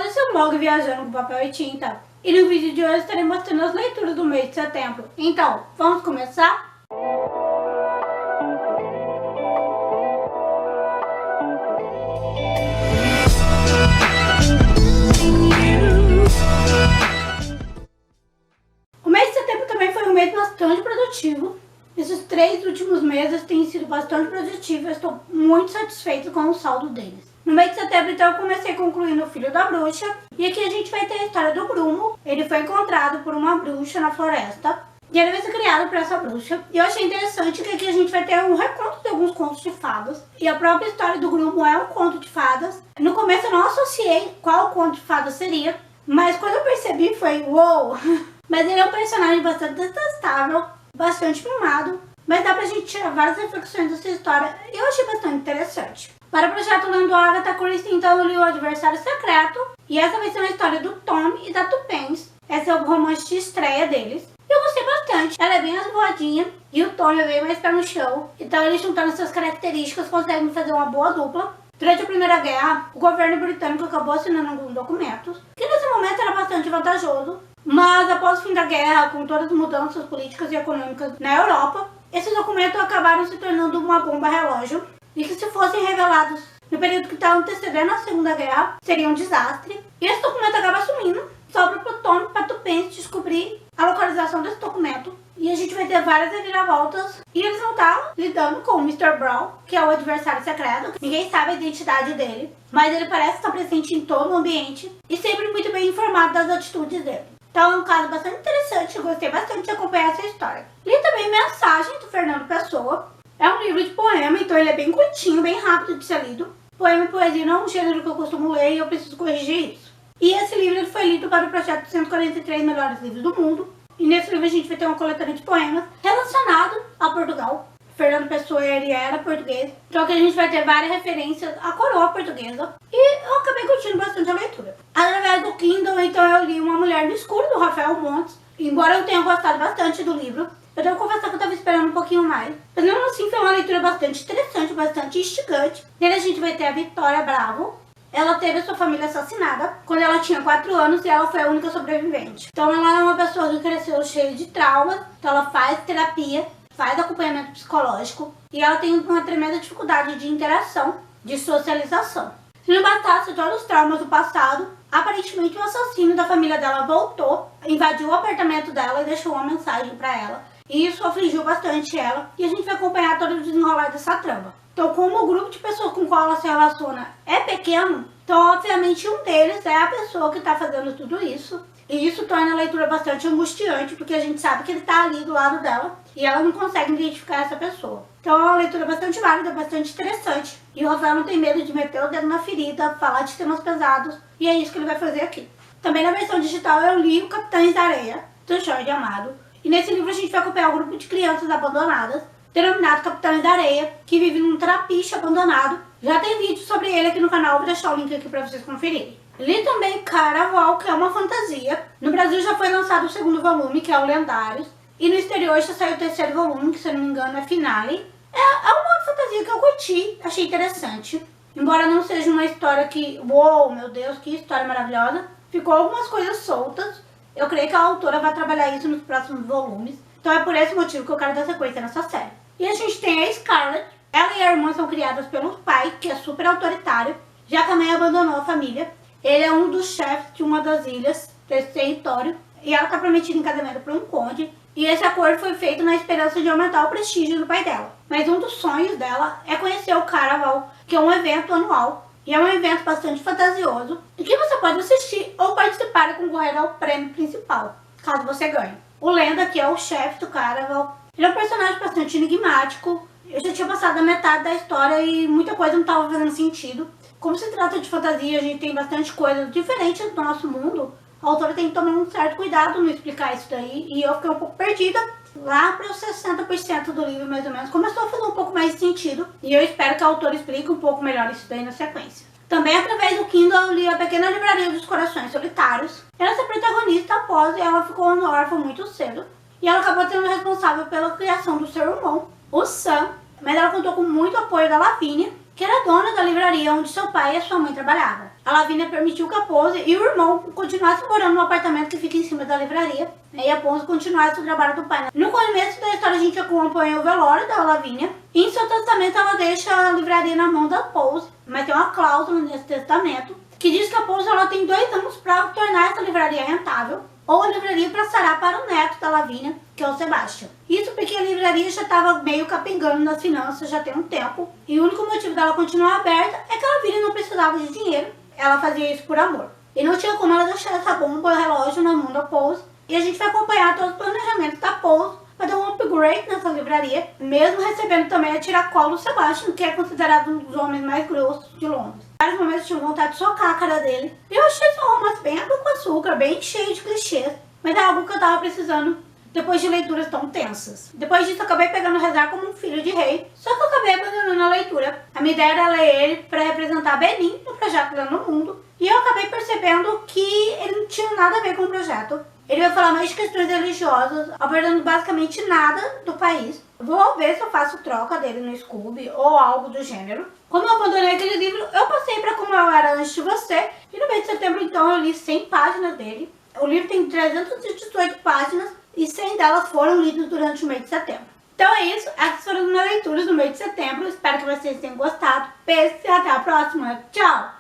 esse é o blog Viajando com Papel e Tinta. E no vídeo de hoje estarei mostrando as leituras do mês de setembro. Então, vamos começar? O mês de setembro também foi um mês bastante produtivo. Esses 3 últimos meses têm sido bastante produtivos. Eu estou muito satisfeita com o saldo deles. No mês de setembro, então, eu comecei concluindo O Filho da Bruxa. E aqui a gente vai ter a história do Grumo. Ele foi encontrado por uma bruxa na floresta. E ele vai ser criado por essa bruxa. E eu achei interessante que aqui a gente vai ter um reconto de alguns contos de fadas. E a própria história do Grumo é um conto de fadas. No começo eu não associei qual conto de fadas seria. Mas quando eu percebi foi, uou! Mas ele é um personagem bastante detestável, bastante mimado. Mas dá pra gente tirar várias reflexões dessa história. E eu achei bastante interessante. Para o projeto lendo a Agatha Christie, então eu li O Adversário Secreto. E essa vai ser uma história do Tom e da Tupence. Esse é o romance de estreia deles. E eu gostei bastante. Ela é bem asvoadinha e o Tom é bem mais pé no chão. Então eles juntando suas características conseguem fazer uma boa dupla. Durante a Primeira Guerra, o governo britânico acabou assinando alguns documentos, que nesse momento era bastante vantajoso. Mas após o fim da guerra, com todas as mudanças políticas e econômicas na Europa, esses documentos acabaram se tornando uma bomba relógio. E que se fossem revelados no período que estava antecedendo a Segunda Guerra, seria um desastre. E esse documento acaba sumindo. Sobra para o Tom e para Tupence descobrir a localização desse documento. E a gente vai ter várias reviravoltas. E eles vão estar lidando com o Mr. Brown, que é o adversário secreto. Ninguém sabe a identidade dele, mas ele parece estar presente em todo o ambiente e sempre muito bem informado das atitudes dele. Então é um caso bastante interessante, eu gostei bastante de acompanhar essa história. Li também Mensagem, do Fernando Pessoa. É um livro de poema, então ele é bem curtinho, bem rápido de ser lido. Poema e poesia não é um gênero que eu costumo ler e eu preciso corrigir isso. E esse livro ele foi lido para o projeto 143 Melhores Livros do Mundo. E nesse livro a gente vai ter uma coletânea de poemas relacionado a Portugal. Fernando Pessoa, ele era português. Então aqui a gente vai ter várias referências à coroa portuguesa. E eu acabei curtindo bastante a leitura. Através do Kindle, então eu li Uma Mulher no Escuro, do Rafael Montes. Embora eu tenha gostado bastante do livro, eu devo confessar que eu estava esperando um pouquinho mais. Mas mesmo assim foi uma leitura bastante interessante, bastante instigante. Nele a gente vai ter a Vitória Bravo. Ela teve a sua família assassinada quando ela tinha 4 anos e ela foi a única sobrevivente. Então ela é uma pessoa que cresceu cheia de traumas. Então ela faz terapia, faz acompanhamento psicológico. E ela tem uma tremenda dificuldade de interação, de socialização. Se não bastasse todos os traumas do passado, aparentemente o assassino da família dela voltou, invadiu o apartamento dela e deixou uma mensagem para ela. E isso afligiu bastante ela. E a gente vai acompanhar todo o desenrolar dessa trama. Então, como o grupo de pessoas com qual ela se relaciona é pequeno, então, obviamente, um deles é a pessoa que está fazendo tudo isso. E isso torna a leitura bastante angustiante, porque a gente sabe que ele está ali do lado dela e ela não consegue identificar essa pessoa. Então, é uma leitura bastante válida, bastante interessante. E o Rafael não tem medo de meter o dedo na ferida, falar de temas pesados. E é isso que ele vai fazer aqui. Também na versão digital eu li o Capitães da Areia, do Jorge Amado. E nesse livro a gente vai acompanhar um grupo de crianças abandonadas, denominado Capitães da Areia, que vive num trapiche abandonado. Já tem vídeo sobre ele aqui no canal, vou deixar o link aqui pra vocês conferirem. Li também Caraval, que é uma fantasia. No Brasil já foi lançado o 2º volume, que é o Lendários. E no exterior já saiu o 3º volume, que se eu não me engano é Finale. É uma fantasia que eu curti, achei interessante. Embora não seja uma história que, uou, meu Deus, que história maravilhosa. Ficou algumas coisas soltas. Eu creio que a autora vai trabalhar isso nos próximos volumes. Então é por esse motivo que eu quero dar sequência nessa série. E a gente tem a Scarlett. Ela e a irmã são criadas pelo pai, que é super autoritário, já que a mãe abandonou a família. Ele é um dos chefes de uma das ilhas desse território. E ela está prometida em casamento para um conde. E esse acordo foi feito na esperança de aumentar o prestígio do pai dela. Mas um dos sonhos dela é conhecer o Caraval, que é um evento anual. E é um evento bastante fantasioso, em que você pode assistir ou participar e concorrer ao prêmio principal, caso você ganhe. O Lenda, que é o chefe do Caraval, ele é um personagem bastante enigmático. Eu já tinha passado a metade da história e muita coisa não estava fazendo sentido. Como se trata de fantasia, a gente tem bastante coisa diferente do nosso mundo. A autora tem que tomar um certo cuidado no explicar isso daí, e eu fiquei um pouco perdida. Lá para os 60% do livro, mais ou menos, começou a fazer um pouco mais de sentido. E eu espero que a autora explique um pouco melhor isso daí na sequência. Também através do Kindle eu li A Pequena Livraria dos Corações Solitários. Essa protagonista após ela ficou órfã muito cedo. E ela acabou sendo responsável pela criação do seu irmão, o Sam. Mas ela contou com muito apoio da Lavínia, que era dona da livraria onde seu pai e sua mãe trabalhavam. A Lavínia permitiu que a Pose e o irmão continuassem morando no apartamento que fica em cima da livraria, e a Pose continuasse o trabalho do pai. No começo da história a gente acompanha o velório da Lavínia, e em seu testamento ela deixa a livraria na mão da Pose, mas tem uma cláusula nesse testamento que diz que a Pose ela tem 2 anos para tornar essa livraria rentável, ou a livraria passará para o neto da Lavínia, que é o Sebastian. Isso porque a livraria já estava meio capengando nas finanças já tem um tempo, e o único motivo dela continuar aberta é que a Lavínia não precisava de dinheiro, ela fazia isso por amor. E não tinha como ela deixar essa bomba relógio na mão da Pose, e a gente vai acompanhar todos os planejamentos da Pose para dar um upgrade nessa livraria, mesmo recebendo também a tiracolo do Sebastian, que é considerado um dos homens mais grossos de Londres. Em vários momentos eu tive vontade de socar a cara dele. E eu achei esse romance bem água com açúcar, bem cheio de clichês, mas é algo que eu tava precisando depois de leituras tão tensas. Depois disso eu acabei pegando Rezar como um Filho de Rei, só que eu acabei abandonando a leitura. A minha ideia era ler ele para representar Benin no projeto Lendo no Mundo, e eu acabei percebendo que ele não tinha nada a ver com o projeto. Ele vai falar mais de questões religiosas, abordando basicamente nada do país. Vou ver se eu faço troca dele no Scooby ou algo do gênero. Como eu abandonei aquele livro, eu passei para Como Eu Era Antes de Você, e no mês de setembro então eu li 100 páginas dele. O livro tem 318 páginas e 100 delas foram lidas durante o mês de setembro. Então é isso, essas foram as minhas leituras do mês de setembro. Espero que vocês tenham gostado. Beijo e até a próxima. Tchau!